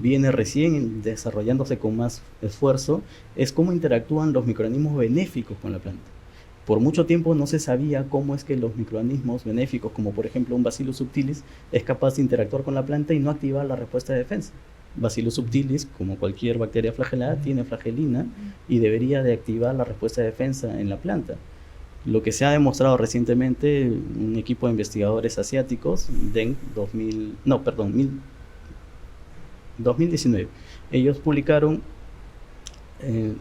viene recién desarrollándose con más esfuerzo, es cómo interactúan los microorganismos benéficos con la planta. Por mucho tiempo no se sabía cómo es que los microorganismos benéficos, como por ejemplo un Bacillus subtilis, es capaz de interactuar con la planta y no activar la respuesta de defensa. Bacillus subtilis, como cualquier bacteria flagelada, tiene flagelina y debería de activar la respuesta de defensa en la planta. Lo que se ha demostrado recientemente, un equipo de investigadores asiáticos, DENG 2019, ellos publicaron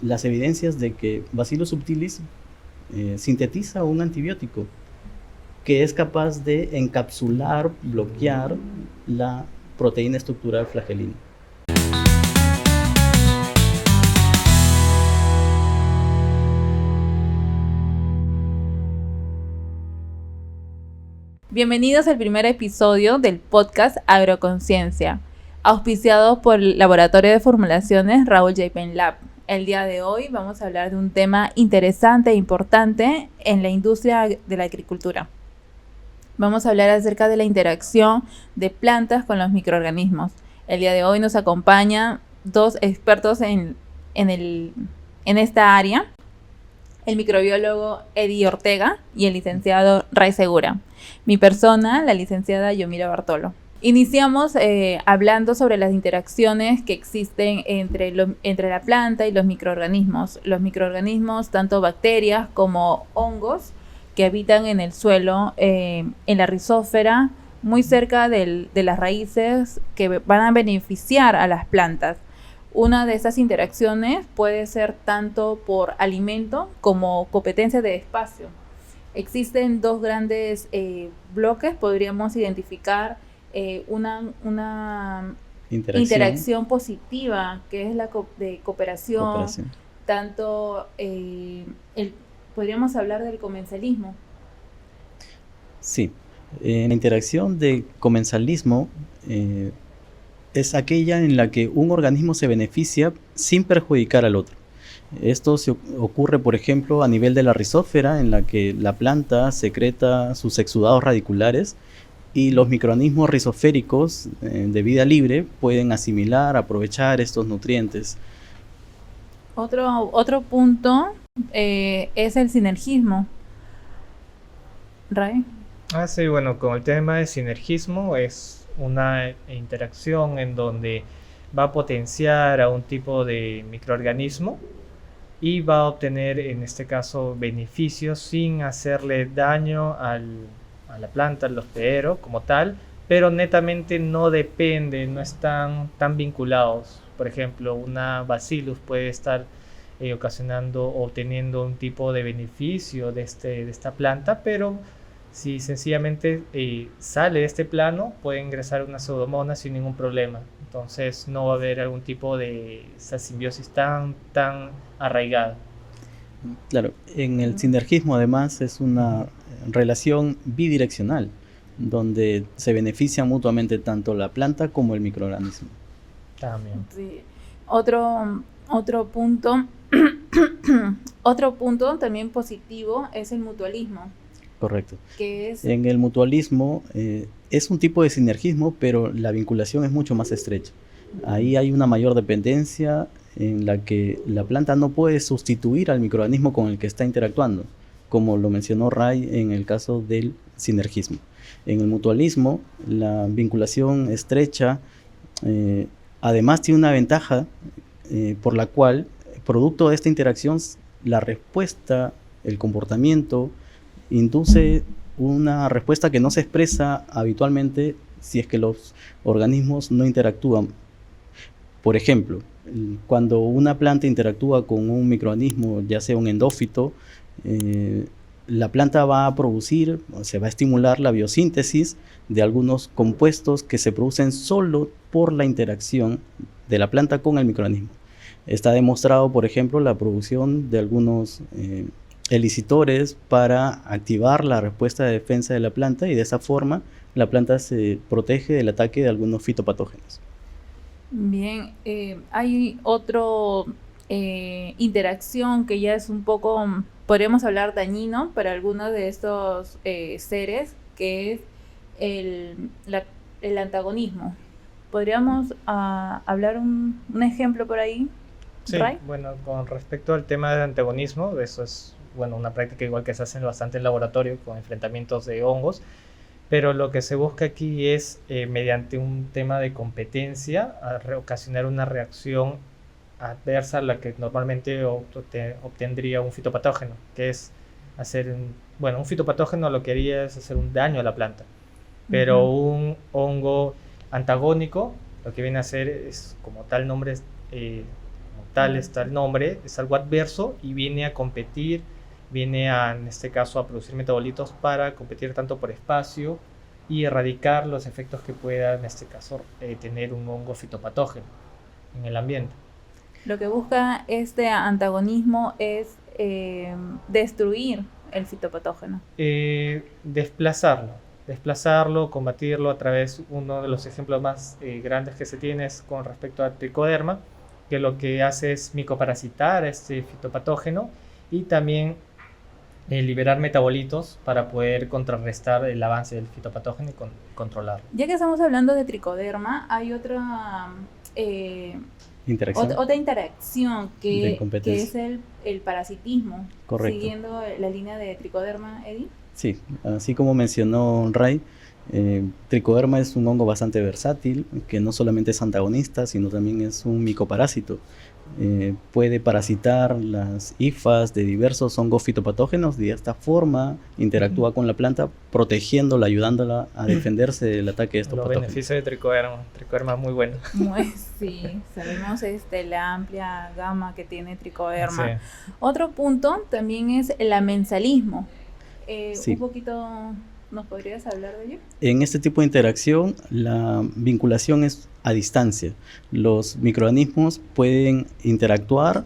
las evidencias de que Bacillus subtilis sintetiza un antibiótico que es capaz de encapsular, bloquear la proteína estructural flagelina. Bienvenidos al primer episodio del podcast Agroconciencia, auspiciado por el Laboratorio de Formulaciones Raúl J. Penn Lab. El día de hoy vamos a hablar de un tema interesante e importante en la industria de la agricultura. Vamos a hablar acerca de la interacción de plantas con los microorganismos. El día de hoy nos acompañan dos expertos en esta área, el microbiólogo Eddie Ortega y el licenciado Ray Segura. Mi persona, la licenciada Yomira Bartolo. Iniciamos hablando sobre las interacciones que existen entre la planta y los microorganismos. Los microorganismos, tanto bacterias como hongos, que habitan en el suelo, en la rizósfera, muy cerca de las raíces que van a beneficiar a las plantas. Una de estas interacciones puede ser tanto por alimento como competencia de espacio. Existen dos grandes bloques, podríamos identificar una interacción positiva, que es la de cooperación. Tanto podríamos hablar del comensalismo. Sí, la interacción de comensalismo es aquella en la que un organismo se beneficia sin perjudicar al otro. Esto ocurre, por ejemplo, a nivel de la rizósfera, en la que la planta secreta sus exudados radiculares y los microorganismos rizosféricos de vida libre pueden asimilar, aprovechar estos nutrientes. Otro punto es el sinergismo. ¿Ray? Sí, bueno, con el tema de sinergismo es una interacción en donde va a potenciar a un tipo de microorganismo y va a obtener, en este caso, beneficios sin hacerle daño a la planta, al hospedero como tal, pero netamente no depende, no están tan vinculados. Por ejemplo, una Bacillus puede estar ocasionando o teniendo un tipo de beneficio de esta planta, pero si sencillamente sale de este plano, puede ingresar una pseudomonas sin ningún problema. Entonces no va a haber algún tipo de esa simbiosis tan arraigada. Claro, en el sinergismo además es una relación bidireccional, donde se benefician mutuamente tanto la planta como el microorganismo. También. Sí. Otro punto también positivo es el mutualismo. Correcto. ¿Qué es? En el mutualismo es un tipo de sinergismo, pero la vinculación es mucho más estrecha. Ahí hay una mayor dependencia en la que la planta no puede sustituir al microorganismo con el que está interactuando, como lo mencionó Ray en el caso del sinergismo. En el mutualismo, la vinculación estrecha además tiene una ventaja por la cual, producto de esta interacción, la respuesta, el comportamiento, induce una respuesta que no se expresa habitualmente si es que los organismos no interactúan. Por ejemplo, cuando una planta interactúa con un microorganismo, ya sea un endófito, la planta va a producir, se va a estimular la biosíntesis de algunos compuestos que se producen solo por la interacción de la planta con el microorganismo. Está demostrado, por ejemplo, la producción de algunos elicitores para activar la respuesta de defensa de la planta, y de esa forma la planta se protege del ataque de algunos fitopatógenos. Bien, hay otro interacción que ya es un poco, podríamos hablar, dañino para algunos de estos seres, que es el antagonismo. ¿Podríamos hablar un ejemplo por ahí? Sí, Ray. bueno, con respecto al tema del antagonismo, eso es una práctica igual que se hace bastante en laboratorio con enfrentamientos de hongos, pero lo que se busca aquí es, mediante un tema de competencia, ocasionar una reacción adversa a la que normalmente obtendría un fitopatógeno, que es hacer un fitopatógeno lo que haría es hacer un daño a la planta, pero un hongo antagónico lo que viene a hacer es, como tal nombre, está el nombre, es algo adverso y viene a competir, en este caso, a producir metabolitos para competir tanto por espacio y erradicar los efectos que pueda, en este caso, tener un hongo fitopatógeno en el ambiente. Lo que busca este antagonismo es destruir el fitopatógeno. Desplazarlo, combatirlo a través, uno de los ejemplos más grandes que se tiene es con respecto al tricoderma, que lo que hace es micoparasitar este fitopatógeno y también liberar metabolitos para poder contrarrestar el avance del fitopatógeno y controlarlo. Ya que estamos hablando de tricoderma, hay otra interacción que es el parasitismo. Correcto. Siguiendo la línea de tricoderma, Eddie. Sí, así como mencionó Ray, tricoderma es un hongo bastante versátil, que no solamente es antagonista, sino también es un micoparásito. Puede parasitar las hifas de diversos hongos fitopatógenos y de esta forma interactúa con la planta, protegiéndola, ayudándola a defenderse del ataque de estos patógenos. Los beneficios de tricoderma muy bueno. Sí, sabemos la amplia gama que tiene tricoderma. Sí. Otro punto también es el amensalismo. Sí. Un poquito, ¿nos podrías hablar de ello? En este tipo de interacción, la vinculación es a distancia. Los microorganismos pueden interactuar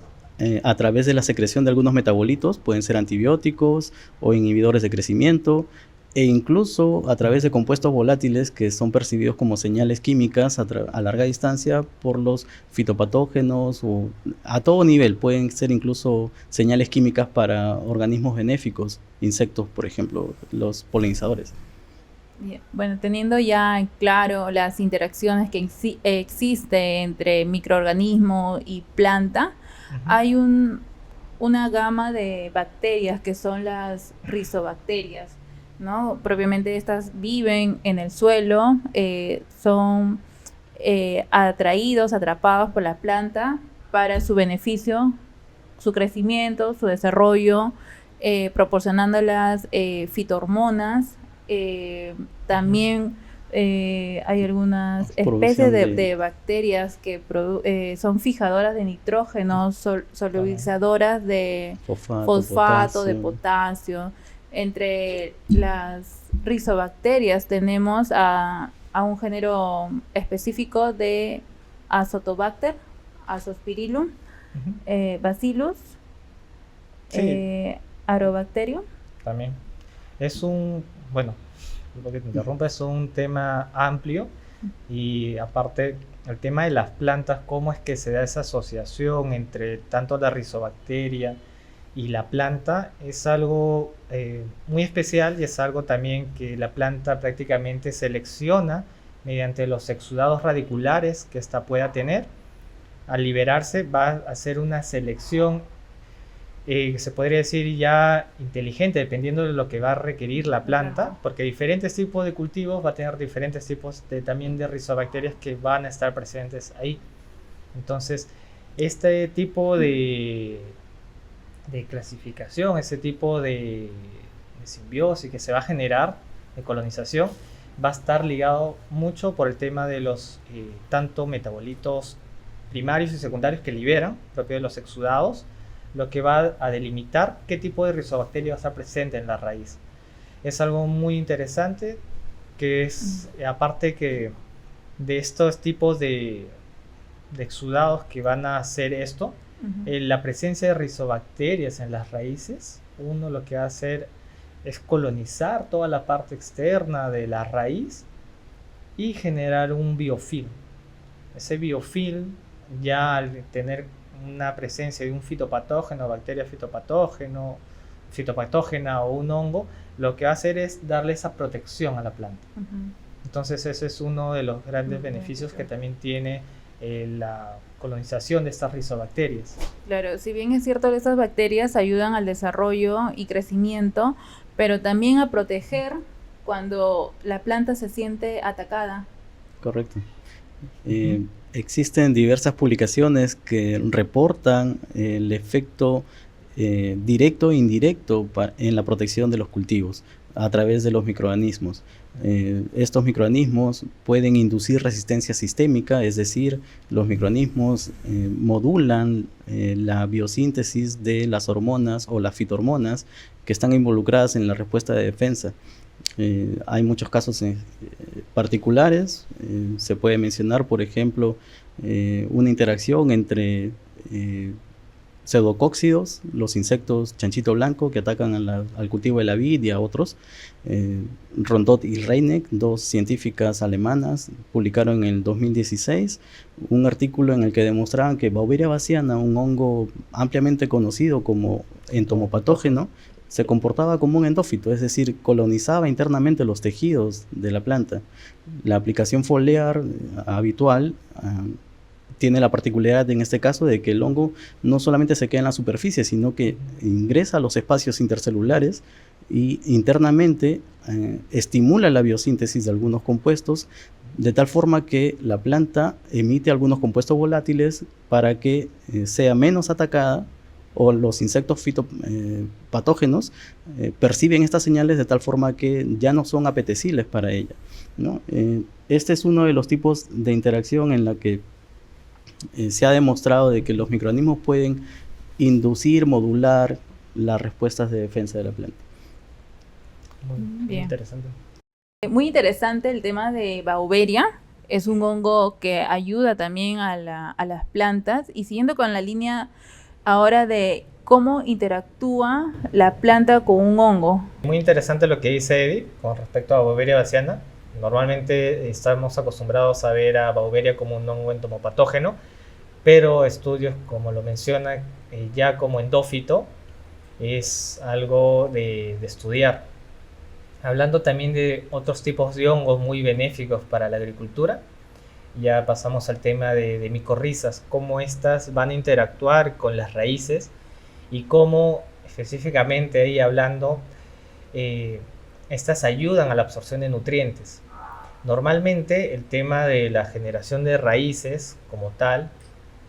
a través de la secreción de algunos metabolitos, pueden ser antibióticos o inhibidores de crecimiento, e incluso a través de compuestos volátiles que son percibidos como señales químicas a larga distancia por los fitopatógenos, o a todo nivel. Pueden ser incluso señales químicas para organismos benéficos, insectos, por ejemplo, los polinizadores. Bien. Bueno, teniendo ya claro las interacciones que existen entre microorganismo y planta, hay una gama de bacterias que son las rizobacterias, ¿no? Propiamente estas viven en el suelo, son atrapados por la planta para su beneficio, su crecimiento, su desarrollo, proporcionándolas fitohormonas. También hay algunas especies de bacterias que son fijadoras de nitrógeno, solubilizadoras de fosfato, de potasio. Entre las rizobacterias tenemos a un género específico de Azotobacter, Azospirillum, Bacillus, sí. Arobacterium. También. Es lo que te interrumpa, es un tema amplio y aparte el tema de las plantas, cómo es que se da esa asociación entre tanto la rizobacteria y la planta, es algo muy especial y es algo también que la planta prácticamente selecciona mediante los exudados radiculares que ésta pueda tener. Al liberarse va a hacer una selección se podría decir ya inteligente, dependiendo de lo que va a requerir la planta, porque diferentes tipos de cultivos va a tener diferentes tipos también de rizobacterias que van a estar presentes ahí. Entonces, este tipo de clasificación, ese tipo de simbiosis que se va a generar, de colonización, va a estar ligado mucho por el tema de los tanto metabolitos primarios y secundarios que liberan, propio de los exudados, lo que va a delimitar qué tipo de rizobacteria va a estar presente en la raíz. Es algo muy interesante, que es, aparte que de estos tipos de exudados que van a hacer esto, la presencia de rizobacterias en las raíces, uno lo que va a hacer es colonizar toda la parte externa de la raíz y generar un biofilm. Ese biofilm, ya al tener una presencia de un fitopatógeno, bacteria fitopatógena o un hongo, lo que va a hacer es darle esa protección a la planta. Entonces ese es uno de los grandes beneficios que también tiene la colonización de estas rizobacterias. Claro, si bien es cierto que estas bacterias ayudan al desarrollo y crecimiento, pero también a proteger cuando la planta se siente atacada. Correcto. Existen diversas publicaciones que reportan el efecto directo e indirecto en la protección de los cultivos a través de los microorganismos. Estos microorganismos pueden inducir resistencia sistémica, es decir, los microorganismos modulan la biosíntesis de las hormonas o las fitohormonas que están involucradas en la respuesta de defensa. Hay muchos casos particulares. Se puede mencionar, por ejemplo, una interacción entre pseudocóccidos, los insectos chanchito blanco que atacan al cultivo de la vid y a otros. Rondot y Reineck, dos científicas alemanas, publicaron en el 2016 un artículo en el que demostraban que Beauveria bassiana, un hongo ampliamente conocido como entomopatógeno, se comportaba como un endófito, es decir, colonizaba internamente los tejidos de la planta. La aplicación foliar habitual tiene la particularidad en este caso de que el hongo no solamente se queda en la superficie, sino que ingresa a los espacios intercelulares y internamente estimula la biosíntesis de algunos compuestos, de tal forma que la planta emite algunos compuestos volátiles para que sea menos atacada, o los insectos fitopatógenos perciben estas señales de tal forma que ya no son apetecibles para ella, ¿no? Este es uno de los tipos de interacción en la que se ha demostrado de que los microorganismos pueden inducir, modular las respuestas de defensa de la planta. Muy interesante. Muy interesante el tema de Beauveria. Es un hongo que ayuda también a las plantas. Y siguiendo con la línea ahora de cómo interactúa la planta con un hongo. Muy interesante lo que dice Eddie con respecto a Beauveria bassiana. Normalmente estamos acostumbrados a ver a Beauveria como un hongo entomopatógeno, pero estudios como lo menciona ya como endófito es algo de estudiar. Hablando también de otros tipos de hongos muy benéficos para la agricultura, ya pasamos al tema de micorrizas, cómo estas van a interactuar con las raíces y cómo específicamente ahí hablando estas ayudan a la absorción de nutrientes. Normalmente el tema de la generación de raíces como tal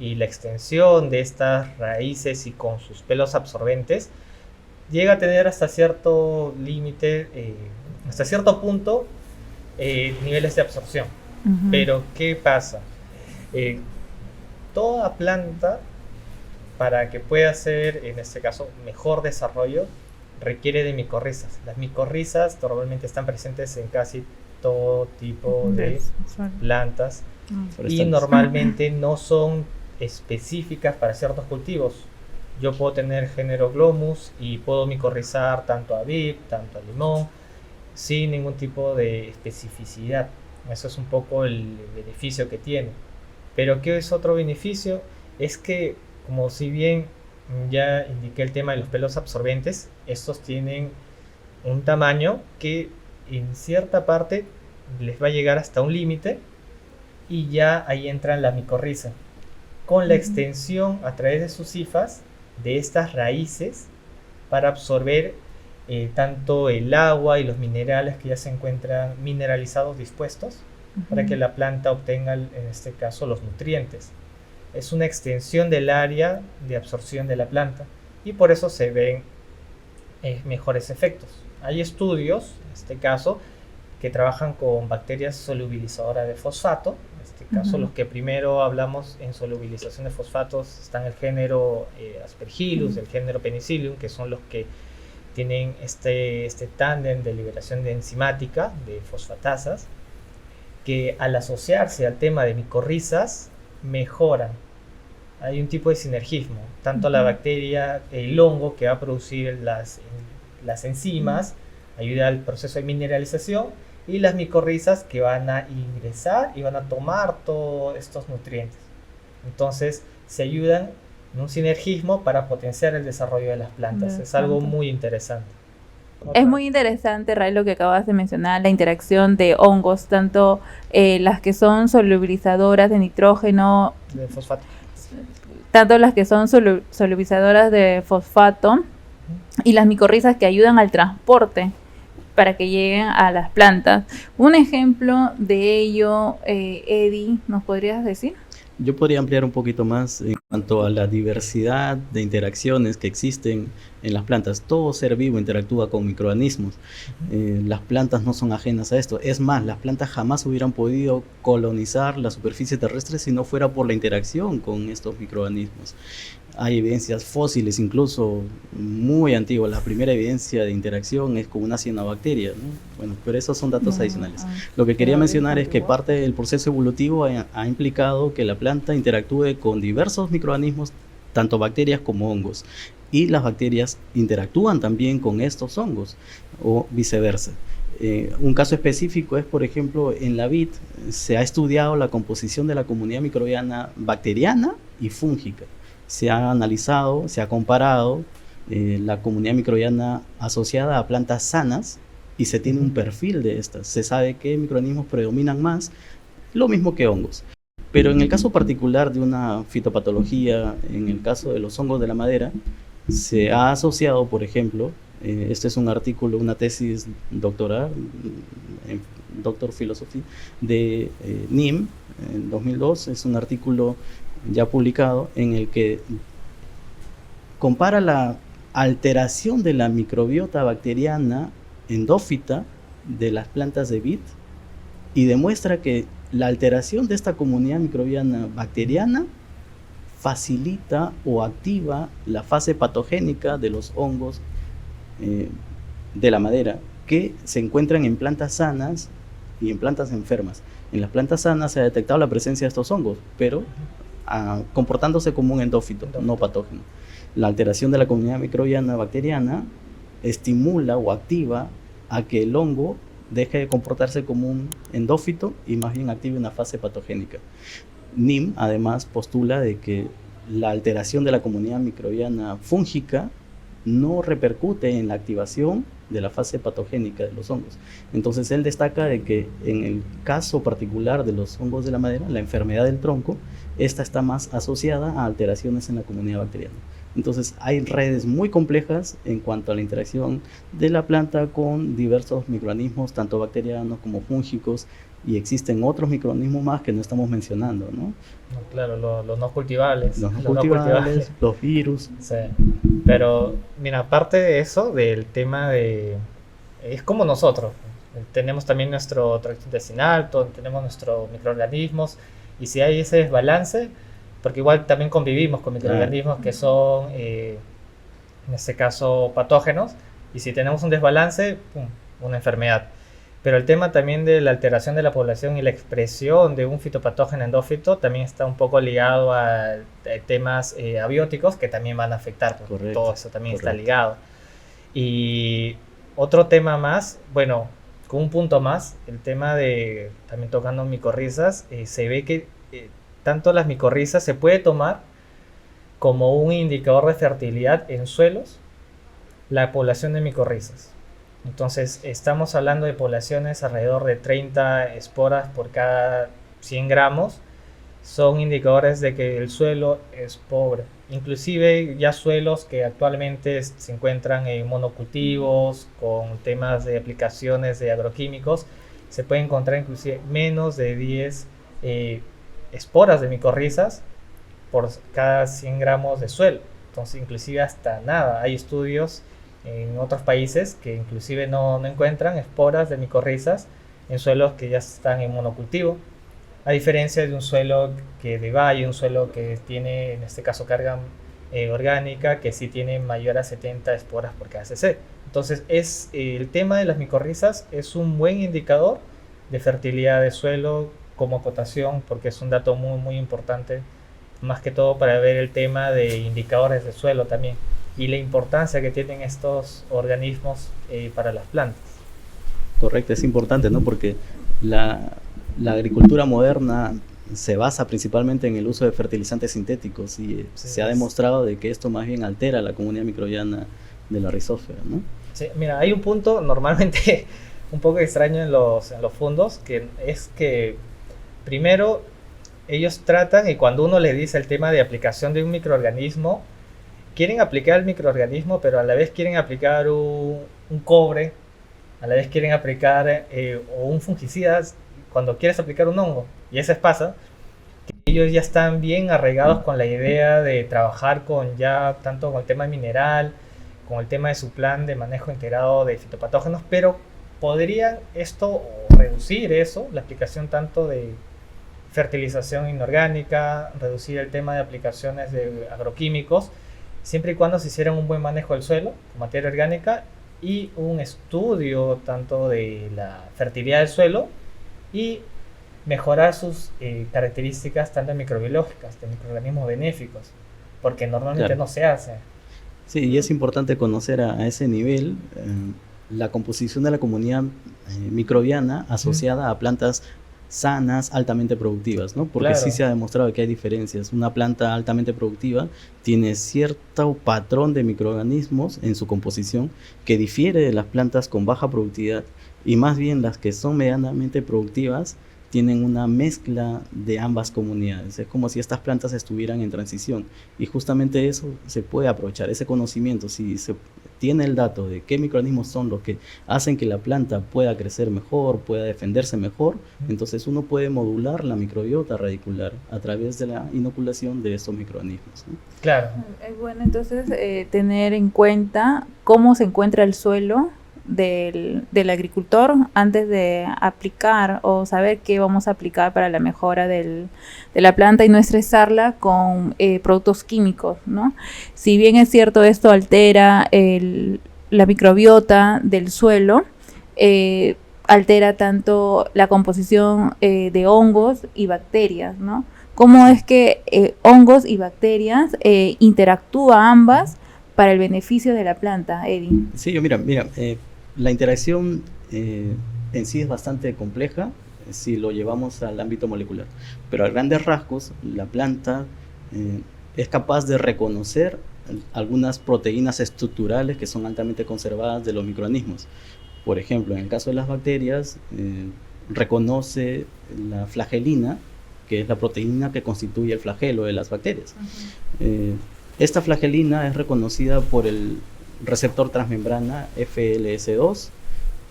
y la extensión de estas raíces y con sus pelos absorbentes llega a tener hasta cierto límite, hasta cierto punto, niveles de absorción. Uh-huh. Pero ¿qué pasa? Toda planta, para que pueda hacer, en este caso, mejor desarrollo, requiere de micorrizas. Las micorrizas normalmente están presentes en casi todo tipo de plantas y normalmente no son específicas para ciertos cultivos. Yo puedo tener género Glomus y puedo micorrizar tanto a vid, tanto a limón, sin ningún tipo de especificidad. Eso es un poco el beneficio que tiene. Pero ¿qué es otro beneficio? Es que, como si bien ya indiqué el tema de los pelos absorbentes, estos tienen un tamaño que en cierta parte les va a llegar hasta un límite y ya ahí entran la micorriza. Con la extensión a través de sus hifas de estas raíces para absorber tanto el agua y los minerales que ya se encuentran mineralizados dispuestos para que la planta obtenga, en este caso, los nutrientes. Es una extensión del área de absorción de la planta y por eso se ven mejores efectos. Hay estudios, en este caso, que trabajan con bacterias solubilizadoras de fosfato. En este caso, los que primero hablamos en solubilización de fosfatos están el género Aspergillus, el género Penicillium, que son los que tienen este tándem de liberación de enzimática de fosfatasas, que al asociarse al tema de micorrizas mejoran. Hay un tipo de sinergismo, tanto la bacteria, el hongo que va a producir las enzimas, ayuda al proceso de mineralización, y las micorrizas que van a ingresar y van a tomar todos estos nutrientes. Entonces se ayudan en un sinergismo para potenciar el desarrollo de las plantas. Es algo muy interesante. Es muy interesante, Ray, lo que acabas de mencionar, la interacción de hongos, tanto las que son solubilizadoras de nitrógeno, de fosfato. tanto las que son solubilizadoras de fosfato y las micorrizas que ayudan al transporte para que lleguen a las plantas. Un ejemplo de ello, Eddie, ¿nos podrías decir? Yo podría ampliar un poquito más en cuanto a la diversidad de interacciones que existen en las plantas. Todo ser vivo interactúa con microorganismos. Las plantas no son ajenas a esto. Es más, las plantas jamás hubieran podido colonizar la superficie terrestre si no fuera por la interacción con estos microorganismos. Hay evidencias fósiles, incluso muy antiguas. La primera evidencia de interacción es con una cianobacteria, ¿no? Bueno, pero esos son datos adicionales. Lo que quería mencionar es que parte del proceso evolutivo ha implicado que la planta interactúe con diversos microorganismos, tanto bacterias como hongos. Y las bacterias interactúan también con estos hongos, o viceversa. Un caso específico es, por ejemplo, en la vid se ha estudiado la composición de la comunidad microbiana bacteriana y fúngica. Se ha analizado, se ha comparado la comunidad microbiana asociada a plantas sanas y se tiene un perfil de estas. Se sabe qué microorganismos predominan más, lo mismo que hongos. Pero en el caso particular de una fitopatología, en el caso de los hongos de la madera, se ha asociado, por ejemplo, este es un artículo, una tesis doctoral, Doctor Philosophy, de Nim, en 2002, es un artículo ya publicado, en el que compara la alteración de la microbiota bacteriana endófita de las plantas de vid y demuestra que la alteración de esta comunidad microbiana bacteriana facilita o activa la fase patogénica de los hongos de la madera que se encuentran en plantas sanas y en plantas enfermas. En las plantas sanas se ha detectado la presencia de estos hongos, pero comportándose como un endófito, no patógeno. La alteración de la comunidad microbiana bacteriana estimula o activa a que el hongo deje de comportarse como un endófito y más bien active una fase patogénica. Nim además postula de que la alteración de la comunidad microbiana fúngica no repercute en la activación de la fase patogénica de los hongos. Entonces él destaca de que en el caso particular de los hongos de la madera, la enfermedad del tronco, esta está más asociada a alteraciones en la comunidad bacteriana. Entonces hay redes muy complejas en cuanto a la interacción de la planta con diversos microorganismos, tanto bacterianos como fúngicos, y existen otros microorganismos más que no estamos mencionando, ¿no? Claro, los no cultivables. Los no cultivables, los virus. Sí. Pero, mira, aparte de eso, del tema de... Es como nosotros. Tenemos también nuestro tracto intestinal, tenemos nuestros microorganismos, y si hay ese desbalance, porque igual también convivimos con microorganismos que son, en este caso, patógenos, y si tenemos un desbalance, ¡pum!, una enfermedad. Pero el tema también de la alteración de la población y la expresión de un fitopatógeno endófito también está un poco ligado a temas abióticos que también van a afectar, porque todo eso también está ligado. Y otro tema más, bueno, con un punto más, el tema de, también tocando micorrizas, se ve que tanto las micorrizas se puede tomar como un indicador de fertilidad en suelos, la población de micorrizas. Entonces estamos hablando de poblaciones alrededor de 30 esporas por cada 100 gramos. Son indicadores de que el suelo es pobre. Inclusive ya suelos que actualmente se encuentran en monocultivos, con temas de aplicaciones de agroquímicos, se puede encontrar inclusive menos de 10 esporas de micorrizas por cada 100 gramos de suelo. Entonces inclusive hasta nada. Hay estudios en otros países que inclusive no encuentran esporas de micorrizas en suelos que ya están en monocultivo, a diferencia de un suelo que de valle, un suelo que tiene en este caso carga orgánica, que sí tiene mayor a 70 esporas por cada cc. Entonces el tema de las micorrizas es un buen indicador de fertilidad de suelo como acotación, porque es un dato muy muy importante, más que todo para ver el tema de indicadores de suelo también y la importancia que tienen estos organismos para las plantas. Correcto, es importante, ¿no? Porque la agricultura moderna se basa principalmente en el uso de fertilizantes sintéticos y se ha demostrado de que esto más bien altera la comunidad microbiana de la rizósfera, ¿no? Sí, mira, hay un punto normalmente un poco extraño en los fondos, que es que primero ellos tratan, y cuando uno les dice el tema de aplicación de un microorganismo, quieren aplicar el microorganismo, pero a la vez quieren aplicar un cobre, a la vez quieren aplicar o un fungicida cuando quieres aplicar un hongo. Y eso pasa, que ellos ya están bien arraigados con la idea de trabajar con ya tanto con el tema mineral, con el tema de su plan de manejo integrado de fitopatógenos, pero podrían esto o reducir eso, la aplicación tanto de fertilización inorgánica, reducir el tema de aplicaciones de agroquímicos, siempre y cuando se hiciera un buen manejo del suelo, con materia orgánica, y un estudio tanto de la fertilidad del suelo y mejorar sus características tanto microbiológicas, de microorganismos benéficos, porque normalmente Claro. no se hace. Sí, y es importante conocer a ese nivel la composición de la comunidad microbiana asociada a plantas sanas, altamente productivas, ¿no? Porque sí Claro, se ha demostrado que hay diferencias. Una planta altamente productiva tiene cierto patrón de microorganismos en su composición que difiere de las plantas con baja productividad, y más bien las que son medianamente productivas tienen una mezcla de ambas comunidades. Es como si estas plantas estuvieran en transición, y justamente eso se puede aprovechar, ese conocimiento. Si se tiene el dato de qué microorganismos son los que hacen que la planta pueda crecer mejor, pueda defenderse mejor, entonces uno puede modular la microbiota radicular a través de la inoculación de estos microorganismos, ¿no? claro. Es bueno entonces tener en cuenta cómo se encuentra el suelo del agricultor antes de aplicar o saber qué vamos a aplicar para la mejora de la planta y no estresarla con productos químicos, ¿no? Si bien es cierto, esto altera la microbiota del suelo, altera tanto la composición de hongos y bacterias, ¿no? ¿Cómo es que hongos y bacterias interactúan ambas para el beneficio de la planta, Eddie? Sí, mira, la interacción en sí es bastante compleja si lo llevamos al ámbito molecular, pero a grandes rasgos la planta es capaz de reconocer algunas proteínas estructurales que son altamente conservadas de los microorganismos. Por ejemplo, en el caso de las bacterias, reconoce la flagelina, que es la proteína que constituye el flagelo de las bacterias. Esta flagelina es reconocida por el receptor transmembrana FLS2.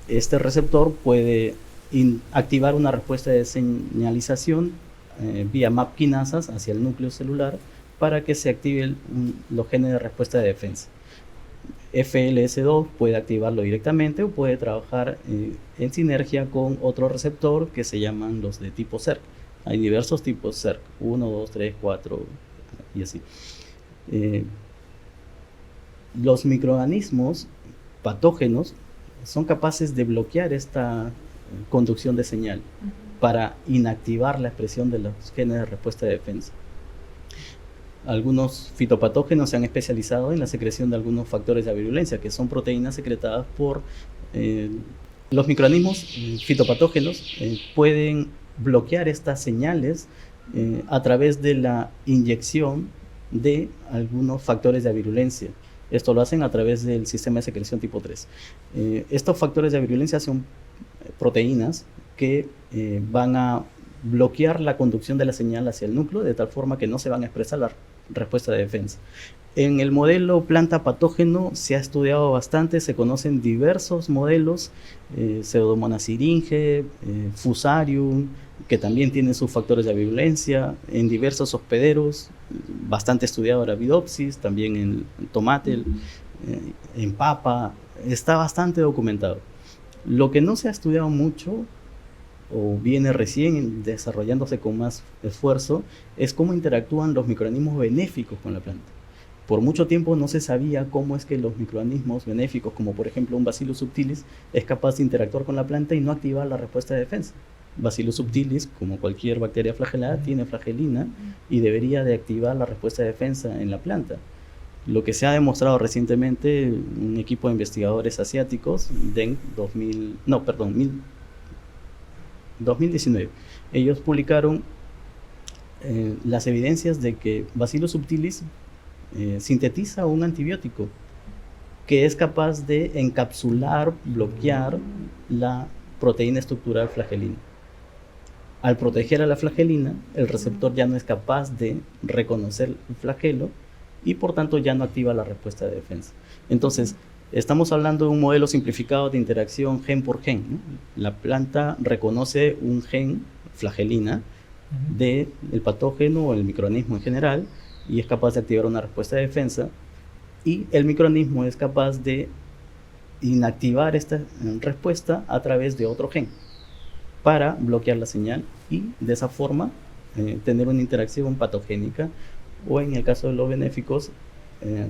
Este receptor puede activar una respuesta de señalización vía MAP quinasas hacia el núcleo celular para que se activen los genes de respuesta de defensa. FLS2 puede activarlo directamente o puede trabajar en sinergia con otro receptor que se llaman los de tipo CERC. Hay diversos tipos CERC, 1, 2, 3, 4 y así. Los microorganismos patógenos son capaces de bloquear esta conducción de señal para inactivar la expresión de los genes de respuesta de defensa. Algunos fitopatógenos se han especializado en la secreción de algunos factores de virulencia, que son proteínas secretadas por los microorganismos fitopatógenos. Pueden bloquear estas señales a través de la inyección de algunos factores de virulencia. Esto lo hacen a través del sistema de secreción tipo 3. Estos factores de virulencia son proteínas que van a bloquear la conducción de la señal hacia el núcleo de tal forma que no se van a expresar la respuesta de defensa. En el modelo planta patógeno se ha estudiado bastante, se conocen diversos modelos, Pseudomonas syringae, Fusarium, que también tiene sus factores de virulencia, en diversos hospederos, bastante estudiado Arabidopsis, también en tomate, en papa, está bastante documentado. Lo que no se ha estudiado mucho, o viene recién desarrollándose con más esfuerzo, es cómo interactúan los microorganismos benéficos con la planta. Por mucho tiempo no se sabía cómo es que los microorganismos benéficos, como por ejemplo un Bacillus subtilis, es capaz de interactuar con la planta y no activar la respuesta de defensa. Bacillus subtilis, como cualquier bacteria flagelada, tiene flagelina y debería de activar la respuesta de defensa en la planta. Lo que se ha demostrado recientemente, un equipo de investigadores asiáticos, DENG 2019, ellos publicaron las evidencias de que Bacillus subtilis sintetiza un antibiótico que es capaz de encapsular, bloquear la proteína estructural flagelina. Al proteger a la flagelina, el receptor ya no es capaz de reconocer el flagelo y por tanto ya no activa la respuesta de defensa. Entonces, estamos hablando de un modelo simplificado de interacción gen por gen, ¿no? La planta reconoce un gen, flagelina, del patógeno o el microorganismo en general y es capaz de activar una respuesta de defensa, y el microorganismo es capaz de inactivar esta respuesta a través de otro gen para bloquear la señal y de esa forma tener una interacción patogénica, o en el caso de los benéficos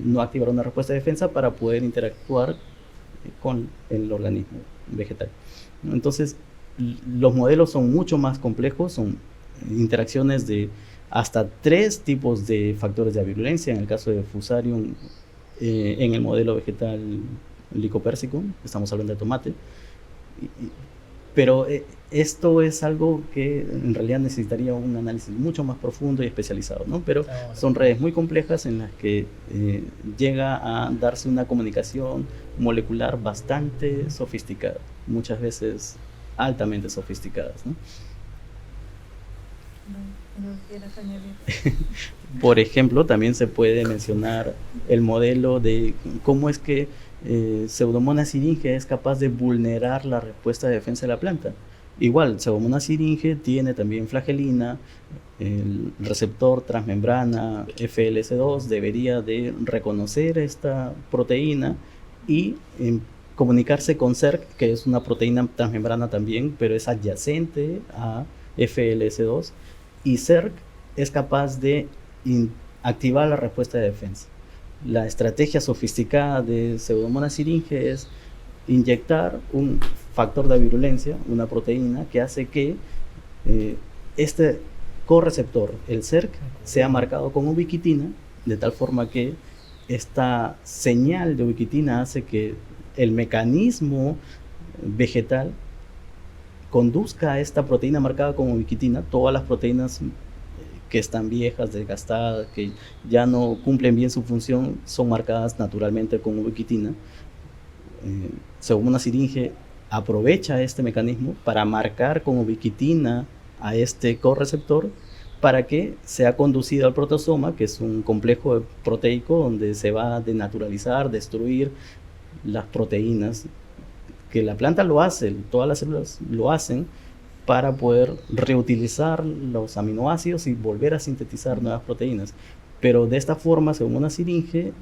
no activar una respuesta de defensa para poder interactuar con el organismo vegetal. Entonces los modelos son mucho más complejos, son interacciones de hasta 3 tipos de factores de virulencia en el caso de Fusarium, en el modelo vegetal Lycopersicum, estamos hablando de tomate, pero esto es algo que en realidad necesitaría un análisis mucho más profundo y especializado, ¿no? Pero son redes muy complejas en las que llega a darse una comunicación molecular bastante sofisticada, muchas veces altamente sofisticadas, ¿no? Por ejemplo, también se puede mencionar el modelo de cómo es que Pseudomonas syringae es capaz de vulnerar la respuesta de defensa de la planta. Igual, Pseudomonas syringae tiene también flagelina, el receptor transmembrana FLS2 debería de reconocer esta proteína y comunicarse con SERC, que es una proteína transmembrana también, pero es adyacente a FLS2, y SERC es capaz de activar la respuesta de defensa. La estrategia sofisticada de Pseudomonas syringae es inyectar un factor de virulencia, una proteína que hace que este correceptor, el SERC, sea marcado con ubiquitina, de tal forma que esta señal de ubiquitina hace que el mecanismo vegetal conduzca a esta proteína marcada con ubiquitina. Todas las proteínas que están viejas, desgastadas, que ya no cumplen bien su función, son marcadas naturalmente con ubiquitina. Pseudomonas syringae aprovecha este mecanismo para marcar con ubiquitina a este correceptor para que sea conducido al protosoma, que es un complejo proteico donde se va a denaturalizar, destruir las proteínas, que la planta lo hace, todas las células lo hacen, para poder reutilizar los aminoácidos y volver a sintetizar nuevas proteínas. Pero de esta forma, Pseudomonas syringae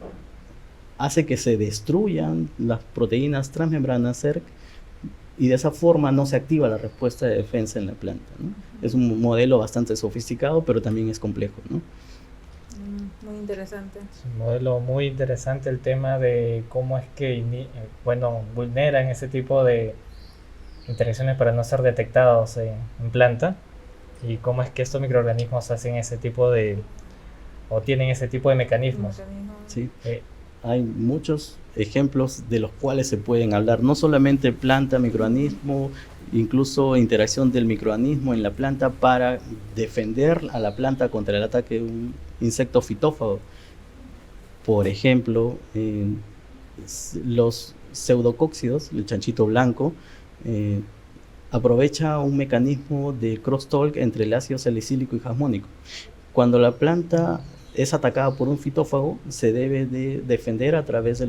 hace que se destruyan las proteínas transmembranas SERC y de esa forma no se activa la respuesta de defensa en la planta, ¿no? Es un modelo bastante sofisticado, pero también es complejo, ¿no? Muy interesante. Es un modelo muy interesante el tema de cómo es que vulneran ese tipo de interacciones para no ser detectados en planta, y cómo es que estos microorganismos hacen ese tipo de, o tienen ese tipo de mecanismos. Sí, hay muchos ejemplos de los cuales se pueden hablar, no solamente planta, microorganismo, incluso interacción del microorganismo en la planta para defender a la planta contra el ataque de un insecto fitófago. Por ejemplo, los pseudocóccidos, el chanchito blanco, aprovecha un mecanismo de crosstalk entre el ácido salicílico y jasmónico. Cuando la planta es atacada por un fitófago, se debe de defender a través de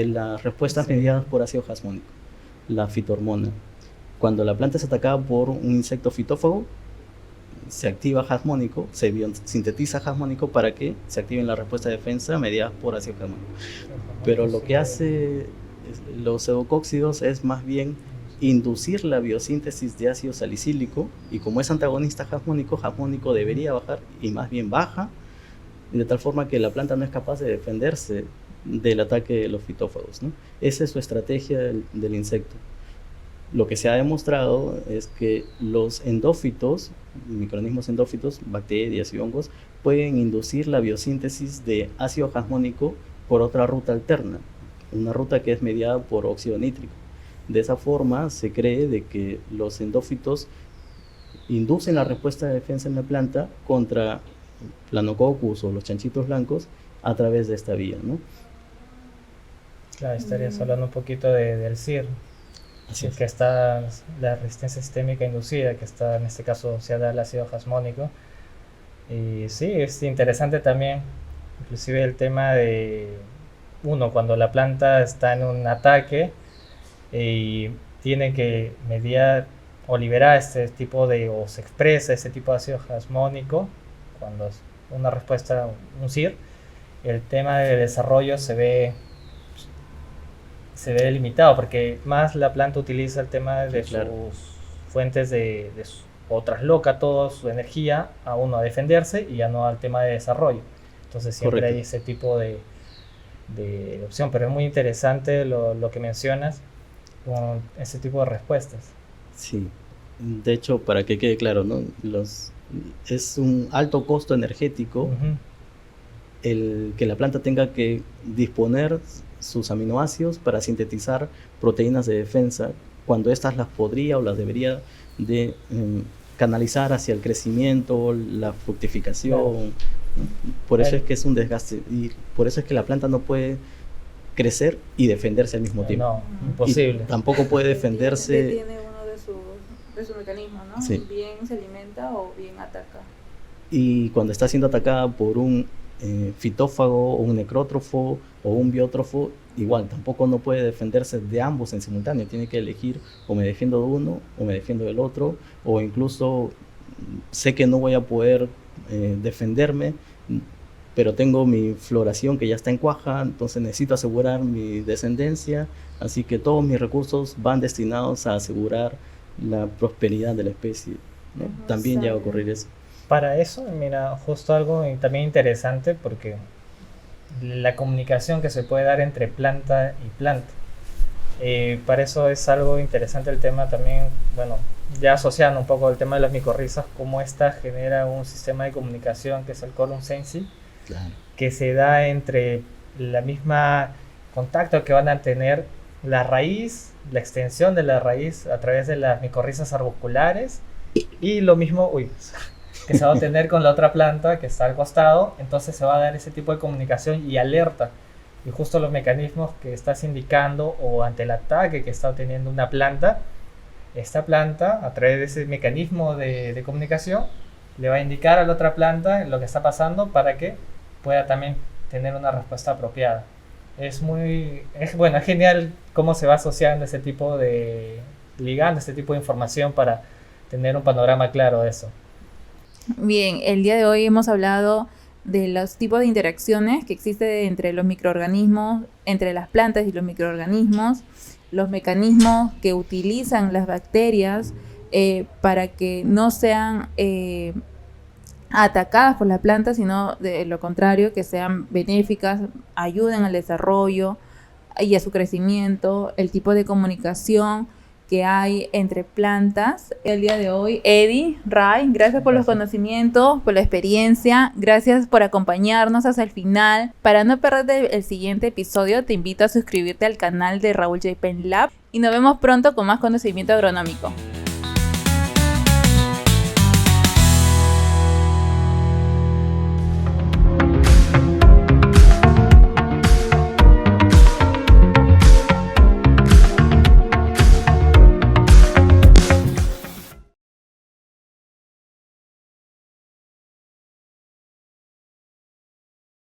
las respuestas mediadas por ácido jasmónico, la fitohormona. Cuando la planta es atacada por un insecto fitófago, se activa jasmónico, se sintetiza jasmónico para que se active la respuesta de defensa mediada por ácido jasmónico. Pero lo que hace los pseudocóccidos es más bien inducir la biosíntesis de ácido salicílico, y como es antagonista jasmónico debería bajar y más bien baja, de tal forma que la planta no es capaz de defenderse del ataque de los fitófagos, ¿no? Esa es su estrategia del insecto. Lo que se ha demostrado es que los endófitos, microorganismos endófitos, bacterias y hongos, pueden inducir la biosíntesis de ácido jasmónico por otra ruta alterna, una ruta que es mediada por óxido nítrico. De esa forma se cree de que los endófitos inducen la respuesta de defensa en la planta contra Planococcus o los chanchitos blancos a través de esta vía, ¿no? Claro, estarías hablando un poquito del CIR, Así es. que está la resistencia sistémica inducida, que está en este caso asociada al ácido jasmónico. Y sí, es interesante también, inclusive el tema de, uno, cuando la planta está en un ataque y tiene que mediar o liberar este tipo de, o se expresa ese tipo de ácido jasmónico, cuando es una respuesta, un CIR, el tema del desarrollo se ve limitado, porque más la planta utiliza el tema de Sí, claro. sus fuentes o trasloca toda su energía a uno a defenderse y ya no al tema de desarrollo. Entonces siempre Correcto. hay ese tipo de opción, pero es muy interesante lo que mencionas con ese tipo de respuestas. Sí. De hecho, para que quede claro, ¿no? Es un alto costo energético Ujú. el que la planta tenga que disponer sus aminoácidos para sintetizar proteínas de defensa, cuando éstas las podría o las debería de canalizar hacia el crecimiento, la fructificación. Claro. ¿No? Por eso Claro. es que es un desgaste y por eso es que la planta no puede crecer y defenderse al mismo tiempo. No, Y imposible. tampoco puede defenderse. Detiene uno de sus mecanismos, ¿no? Sí. Bien se alimenta o bien ataca. Y cuando está siendo atacada por un fitófago o un necrótrofo o un biótrofo, igual tampoco no puede defenderse de ambos en simultáneo. Tiene que elegir, o me defiendo de uno o me defiendo del otro, o incluso sé que no voy a poder defenderme, pero tengo mi floración que ya está en cuaja, entonces necesito asegurar mi descendencia, así que todos mis recursos van destinados a asegurar la prosperidad de la especie, ¿no? Ujú, También llega a sabe. ocurrir eso. Para eso, mira, justo algo también interesante, porque la comunicación que se puede dar entre planta y planta. Para eso es algo interesante el tema también, bueno, ya asociando un poco el tema de las micorrizas, cómo esta genera un sistema de comunicación que es el column sensing, Claro. que se da entre la misma contacto que van a tener la raíz, la extensión de la raíz a través de las micorrizas arbusculares y lo mismo, que se va a tener con la otra planta que está al costado, entonces se va a dar ese tipo de comunicación y alerta. Y justo los mecanismos que estás indicando o ante el ataque que está teniendo una planta, esta planta a través de ese mecanismo de comunicación le va a indicar a la otra planta lo que está pasando para que pueda también tener una respuesta apropiada. Es genial cómo se va asociando ese tipo ligando este tipo de información para tener un panorama claro de eso. Bien, el día de hoy hemos hablado de los tipos de interacciones que existen entre los microorganismos, entre las plantas y los microorganismos, los mecanismos que utilizan las bacterias para que no sean atacadas por la planta, sino de lo contrario, que sean benéficas, ayuden al desarrollo y a su crecimiento, el tipo de comunicación que hay entre plantas. El día de hoy, Eddie, Ray, gracias por los conocimientos, por la experiencia, gracias por acompañarnos hasta el final. Para no perderte el siguiente episodio, te invito a suscribirte al canal de Raúl J. Penn Lab y nos vemos pronto con más conocimiento agronómico.